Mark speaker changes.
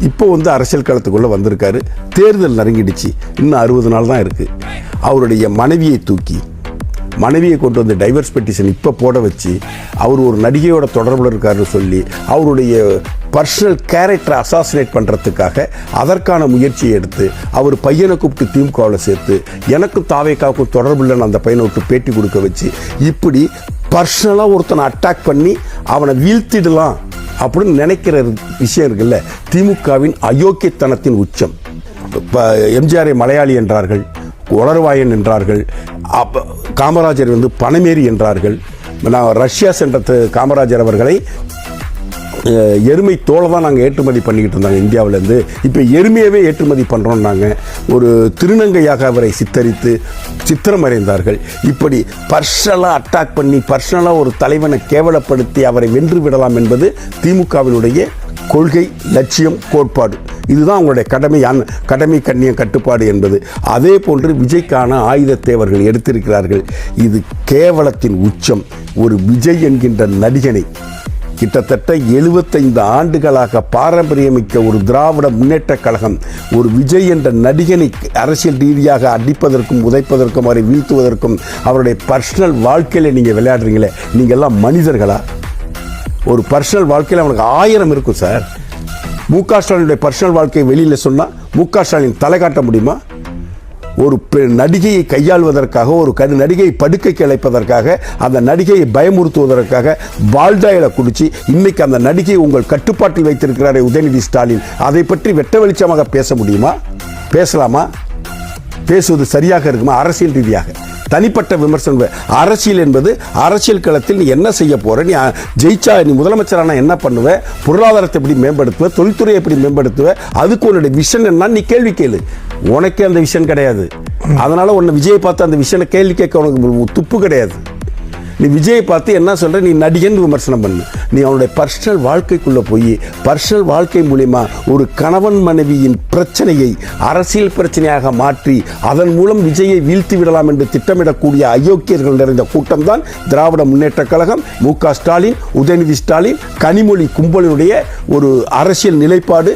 Speaker 1: இப்போ அரசியல் களத்துக்குள்ளே வந்திருக்காரு. தேர்தல் நெருங்கிடுச்சு, இன்னும் 60 நாள் தான் இருக்குது. அவருடைய மனைவியை கொண்டு வந்து டைவர்ஸ் பெட்டிஷன் இப்போ போட வச்சு அவர் ஒரு நடிகையோட தொடர்பில் இருக்காருன்னு சொல்லி அவருடைய பர்சனல் கேரக்டரை அசாசினேட் பண்ணுறதுக்காக அதற்கான முயற்சியை எடுத்து அவர் பையனை கூப்பிட்டு திமுகவில் சேர்த்து எனக்கும் தாவேக்காவுக்கும் தொடர்பு இல்லைன்னு அந்த பையனை விட்டு பேட்டி கொடுக்க வச்சு இப்படி பர்சனலாக ஒருத்தனை அட்டாக் பண்ணி அவனை வீழ்த்திடலாம் அப்படின்னு நினைக்கிற விஷயம் இருக்குல்ல. திமுகவின் அயோக்கியத்தனத்தின் உச்சம். இப்போ எம்ஜிஆரை மலையாளி என்றார்கள், உளறுவாயன் என்றார்கள், காமராஜர் பணமேறி என்றார்கள். நான் ரஷ்யா சென்ற காமராஜர் அவர்களை எருமை தோலை தான் நாங்கள் ஏற்றுமதி பண்ணிக்கிட்டு இருந்தாங்க இந்தியாவிலேருந்து. இப்போ எருமையவே ஏற்றுமதி பண்ணுறோம். நாங்கள் ஒரு திருநங்கையாக அவரை சித்திரம் வரைந்தார்கள். இப்படி பர்சனலாக அட்டாக் பண்ணி பர்சனலாக ஒரு தலைவனை கேவலப்படுத்தி அவரை வென்று விடலாம் என்பது திமுகவினுடைய கொள்கை, லட்சியம், கோட்பாடு. இதுதான் அவங்களுடைய கடமை கண்ணியம் கட்டுப்பாடு என்பது. அதே போன்று விஜய்க்கான ஆயுதத்தை அவர்கள் எடுத்திருக்கிறார்கள். இது கேவலத்தின் உச்சம். ஒரு விஜய் என்கின்ற நடிகனை கிட்டத்தட்ட 75 ஆண்டுகளாக பாரம்பரியமிக்க ஒரு திராவிட முன்னேற்ற கழகம் ஒரு விஜய் என்ற நடிகனை அரசியல் ரீதியாக அடிப்பதற்கும் உதைப்பதற்கும் அவரை வீழ்த்துவதற்கும் அவருடைய பர்சனல் வாழ்க்கையில் நீங்கள் விளையாடுறீங்களே, நீங்கள் எல்லாம் மனிதர்களா? ஒரு பர்சனல் வாழ்க்கையில் அவனுக்கு 1000 இருக்கும் சார். மு.க. ஸ்டாலினுடைய பர்சனல் வாழ்க்கையை வெளியில் சொன்னால் மு.க. ஸ்டாலின் தலை காட்ட முடியுமா? ஒரு நடிகையை கையாள்வதற்காக, ஒரு நடிகையை படுக்கைக்கு அழைப்பதற்காக, அந்த நடிகையை பயமுறுத்துவதற்காக வாழ்டாயில குடிச்சு இன்னைக்கு அந்த நடிகையை உங்கள் கட்டுப்பாட்டில் வைத்திருக்கிறாரே உதயநிதி ஸ்டாலின், அதை பற்றி வெட்ட வெளிச்சமாக பேச முடியுமா? பேசலாமா? பேசுவது சரியாக இருக்குமா? அரசியல் ரீதியாக தனிப்பட்ட விமர்சனம். அரசியல் என்பது அரசியல் களத்தில் நீ என்ன செய்ய போற, நீ ஜெயிச்சா நீ முதலமைச்சரான என்ன பண்ணுவ, பொருளாதாரத்தை எப்படி மேம்படுத்துவ, தொழில்துறையை எப்படி மேம்படுத்துவ, அதுக்கு உன்னுடைய விஷன் என்ன நீ கேள்வி கேளு. உனக்கே அந்த விஷன் கிடையாது. அதனால உன்னை விஜயை பார்த்து அந்த விஷனை கேள்வி கேட்க உனக்கு துப்பு கிடையாது. நீ விஜயை பார்த்து என்ன சொல்ற, நீ நடிகன் விமர்சனம் பண்ணு. நீ அவனுடைய பர்சனல் வாழ்க்கைக்குள்ள போய் பர்சனல் வாழ்க்கை மூலியமா ஒரு கணவன் மனைவியின் பிரச்சனையை அரசியல் பிரச்சனையாக மாற்றி அதன் மூலம் விஜயை வீழ்த்தி விடலாம் என்று திட்டமிடக்கூடிய அயோக்கியர்கள் நிறைந்த கூட்டம் தான் திராவிட முன்னேற்ற கழகம், மு.க. ஸ்டாலின், உதயநிதி ஸ்டாலின், கனிமொழி கும்பலினுடைய ஒரு அரசியல் நிலைப்பாடு.